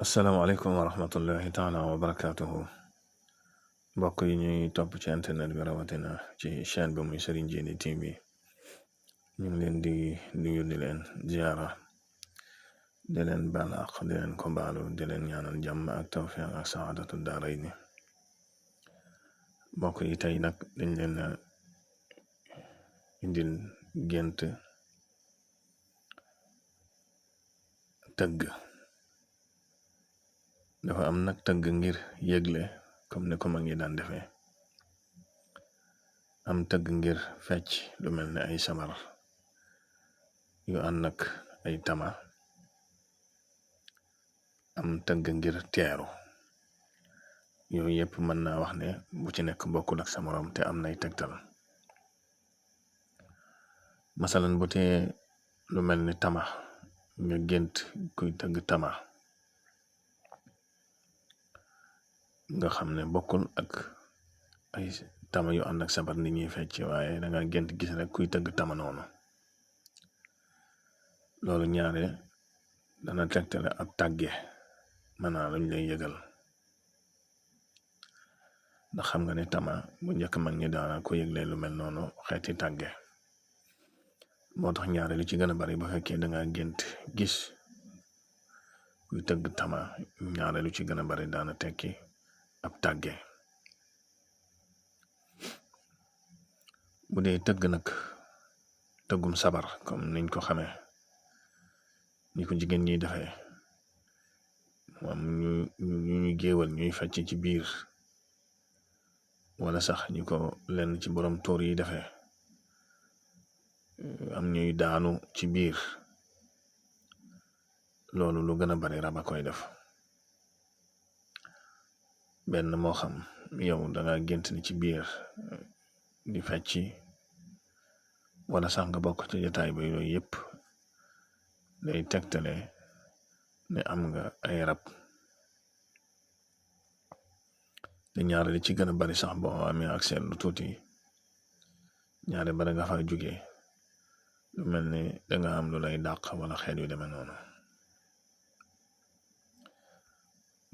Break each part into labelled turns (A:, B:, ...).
A: asalaamaaleykum wa rahmatullahi taala wa barakaatuhu mbokk yi ñuy topp ci internet bi rawatina ci chaîne bi muy Serigne Djily TV ñu ngi leen di nuyu di leen ziara di leen balaax di leen ko baalu di leen ñaanal jàmm ak tawfiq ak saadatu daaray ni mbokk yi tey nag dañ leen indil gént tëgg. dafa am nag tëgg ngir yëgle comme ni ko mag ñi daan defee, am tëgg ngir fecc lu mel ne ay sabar yu ànd ak ay tama, am tëgg ngir teeru. yooyu yëpp mën naa wax ne bu ci nekk bokkul ak sa morom te am nay tegtal. masalan bu tee lu mel ni tama nga gént kuy tëgg tama, nga xam ne bokkul ak ay tama yu ànd ak sabar ni ñuy fecc, waaye danga gént gis rek kuy tëgg tama noonu. loolu ñaare dana tegtale ab tàgge, maanaam luñ lay yëgal, ndax xam nga ne tama bu njëkk mag ñi daana ko yëgle lu mel noonu, xeeti tàgge. moo tax ñaare li ci gën a bari bu fekkee danga gént gis kuy tëgg tama, ñaare lu ci gën a bari daana tekki ab tàgge. bu dee tëgg nag tëggum sabar comme niñ ko xamee ni ko jigéen ñiy defee, moom ñu géewal ñuy fecc ci biir, wala sax ñu ko lenn ci borom tóor yi defee, am ñuy daanu ci biir. loolu lu gën a bari rab a koy def. benn moo xam yow danga gént ni ci biir di fecci, wala sax nga bokk ci jotaay ba, yooyu yëpp day tegtale ne am nga ay rab. te ñaare li ci gën a bari sax boo amee ak seetlu tuuti, ñaare bari nga fa jóge lu mel ni danga am lu lay dàq wala xeet yu demee noonu.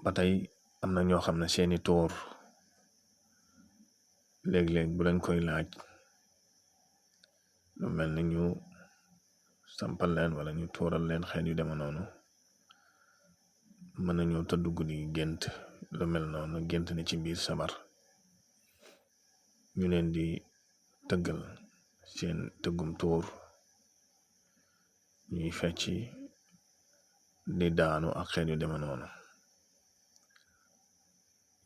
A: ba tey am na ñoo xam ne seeni tóor léeg-léeg bu leen koy laaj, lu mel ni ñu sampal leen wala ñu tóoral leen xeet yu demee noonu, mën nañoo tëdd guddi gént lu mel noonu, gént ni ci biir sabar ñu leen di tëggal seen tëggum tóor, ñuy fecci di daanu ak xeet yu demee noonu.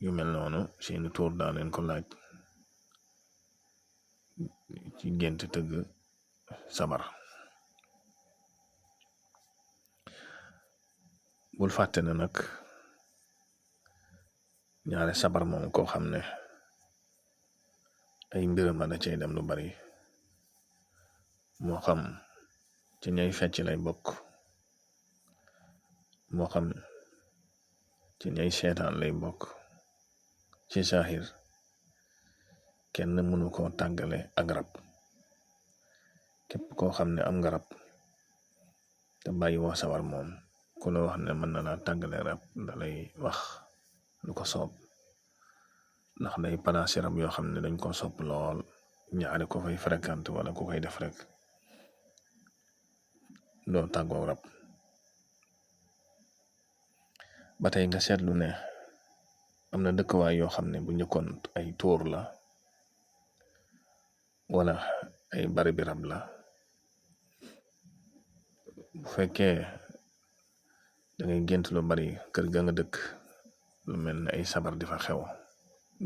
A: yu mel noonu seeni tóor daa leen ko laaj ci gént tëgg sabar. bul fàtte na nag ñaare sabar moom koo xam ne ay mbiram la da cay dem lu bari, moo xam ci ñay fecc lay bokk, moo xam ci ñay seetaan lay bokk. ci saaxir kenn mënu koo tàggale ak rab. képp koo xam ne am nga rab te bàyyi woo sabar, moom ku la wax ne mën na laa tàggale rab dalay wax lu ko soob, ndax day palaasi rab yoo xam ne dañ ko sopp lool. ñaari ko fay fréquente wala ku koy def rek doo tàggoo rab. ba tey nga seetlu ne am na dëkkwaay yoo xam ne bu njëkkoon ay tóor la wala ay bari bi rab la. bu fekkee dangay gént lu bari kër ga nga dëkk lu mel ne ay sabar di fa xew,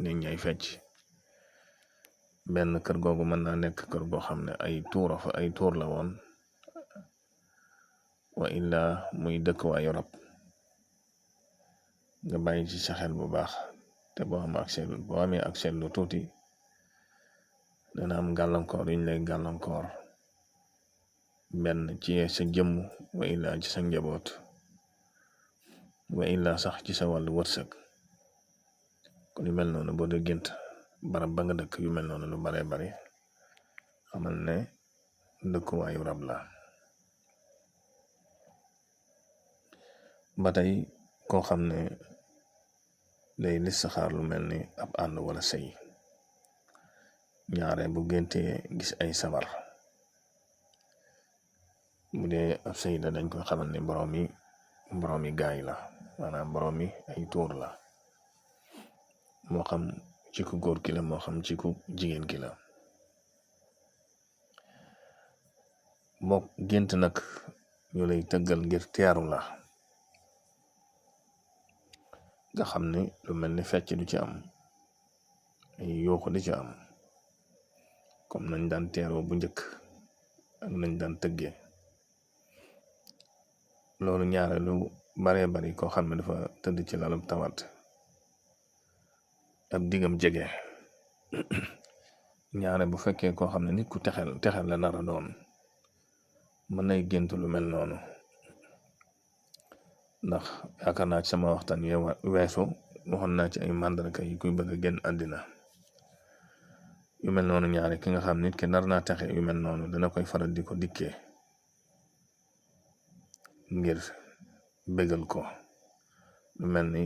A: nit ñay fecc, benn kër googu mën naa nekk kër goo xam ne ay tóor la woon, wa illa muy dëkkawaayu rab. nga bàyyi ci sa xel bu baax, te boo amee ak seetlu tuuti, dana am gàllankoor yuñ lay gàllankoor, benn ci sa jëmm, wa illa ci sa njaboot, wa illa sax ci sa wàllu wërsëg. kon yu mel noonu boo dee gént barab ba nga dëkk yu mel noonu lu baree bari, xamal ne dëkkuwaayu rab la. ba tey koo xam ne day listixaar lu mel ni ab ànd wala sëy, ñaare bu géntee gis ay sabar, bu dee ab sëy la dañ koy xamal ne borom yi gaay la, maanaam borom yi ay tuur la, moo xam ci ku góor ki la moo xam ci ku jigéen ki la. moo gént nag ñu lay tëggal ngir teeru la, nga xam ne lu mel ni fecc du ci am, ay yoo ko di ci am, comme nañ daan teeroo bu njëkk ak nañ daan tëggee. loolu ñaare lu baree bari koo xam ne dafa tëdd ci lalub tawat, ab diggam jege, ñaare bu fekkee koo xam ne nit ku texel la nar a doon, mën nay gént lu mel noonu. ndax yaakaar naa ci sama waxtaan yee weesu waxoon naa ci ay màndarga yi kuy bëgg a génn àddina. yu mel noonu ñaare ki nga xam nit ki nar naa texe yu mel noonu dana koy faral di ko dikkee ngir bégal ko, lu mel ni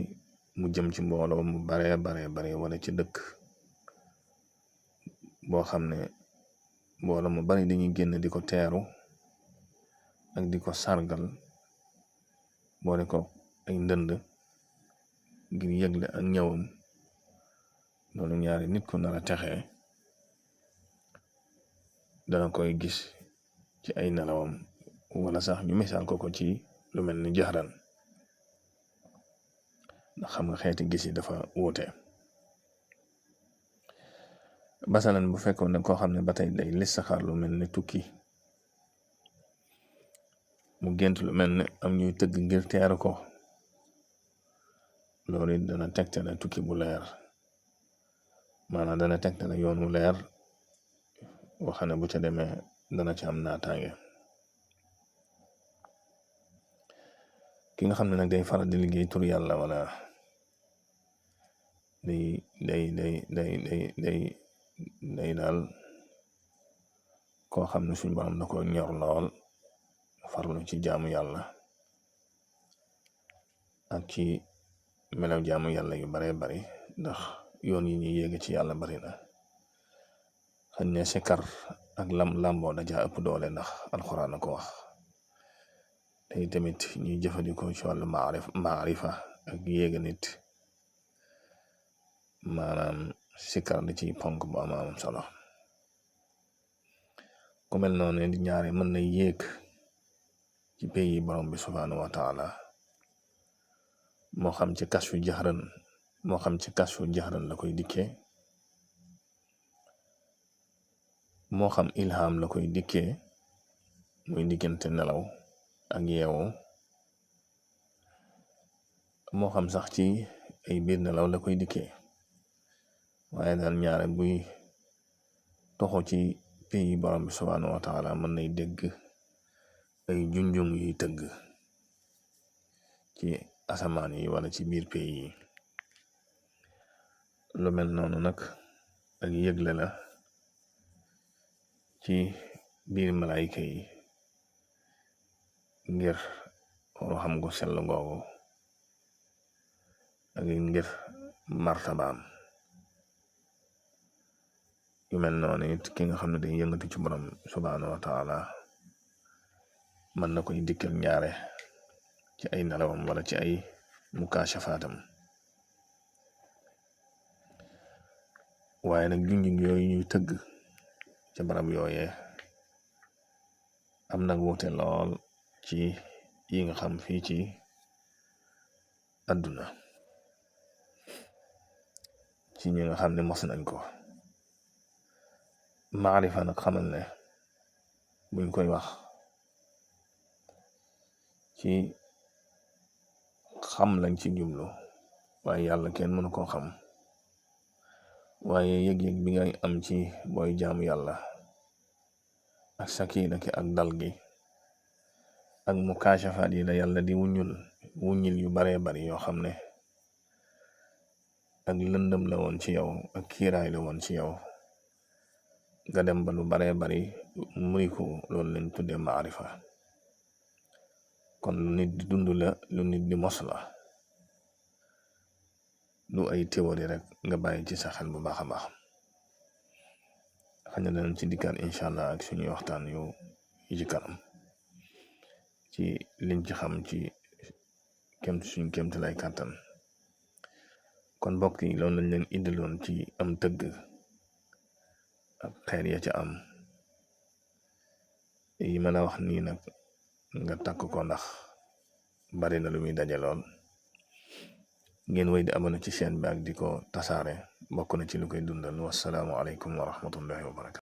A: mu jëm ci mbooloo mu bare wala ci dëkk boo xam ne mbooloo mu bari dañuy génn di ko teeru ak di ko sargal, boole ko ay ndënd ngir yëgle ak ñëwam. loolu ñaari nit ku nar a texee dana koy gis ci ay nelawam, wala sax ñu misaal ko ci lu mel ni jaxran, ndax xam nga xeeti gis yi dafa wuute. basalan bu fekkoon ne koo xam ne ba tey day listixaar lu mel ni tukki, mu gént lu mel ni am ñuy tëgg ngir teeru ko, loolu it dana tegtale tukki bu leer, maanaam dana tegtale yoon wu leer waxane bu ca demee dana ci am naataange. ki nga xam ne nag day faral di liggéey tur yàlla, wala day daal koo xam ne suñ borom da ko ñor lool, farlu ci jaamu yàlla ak ci melaw jaamu yàlla yu bare bari, ndax yoon yi ñuy yéege ci yàlla bari na. xañ ne sikar ak lamboo daja ëpp doole, ndax alxuraan a ko wax. te tamit ñuy jëfandikoo ci wàllu maarifa ak yéega nit, maanaam sikar da ciy ponk bu am solo. ku mel noonu di ñaare mën na yéeg ci pays borom bi subhaanahu wa taala, moo xam ci kasfu jaxran la koy dikkee, moo xam ilham la koy dikkee, muy diggante nelaw ak yeewu, moo xam sax ci ay biir nelaw la koy dikkee. waaye daal ñaare buy toxo ci pays borom bi subhaanahu wa taala mën nay dégg ay junjung yuy tëgg ci asamaan yi wala ci biir pays yi. lu mel noonu nag ak yëgle la ci biir malaayika yi ngir xam gu sell googu ak ngir martabaam. yu mel noonu it ki nga xam ne day yëngatu ci borom subhaanahu wa taala mën na koy dikkal ñaare ci ay nelawam wala ci ay mukaashafaatam. waaye nag junjung yooyu ñuy tëgg ca barab yooyee am nag wuute lool ci yi nga xam fii ci àdduna, ci ñi nga xam ne mos nañ ko. maarifa nag xamal ne buñ koy wax ci xam lañ ci jublu, waaye yàlla kenn mënu koo xam. waaye yëg-yëg bi ngay am ci booy jaamu yàlla, ak sakina ki ak dal gi, ak mukaashafaat yi la yàlla di wuññil yu baree bari yoo xam ne ak lëndëm la woon ci yow ak kiiraay la woon ci yow, nga dem ba lu baree bari muy ko. loolu lañ tuddee maarifa. kon lu nit di dund la, lu nit di mos la, lu ay théorie rek nga bàyyi ci sa xel bu baax a baax. xëy na danañ ci dikkaat incha allah ak suñuy waxtaan yu ci kanam ci liñ ci xam ci suñ kémte lay kàttan. kon mbokk yi loolu lañ leen indiloon ci am tëgg ak xeer ya ca am yi mën a wax nii nag nga takk ko ndax bari na lu muy daje lool. ngeen wéy di abonné ci chaîne bi ak di ko tasaare, bokk na ci lu koy dundal. wassalaamu aleykum wa rahmatullahi wa barakatu.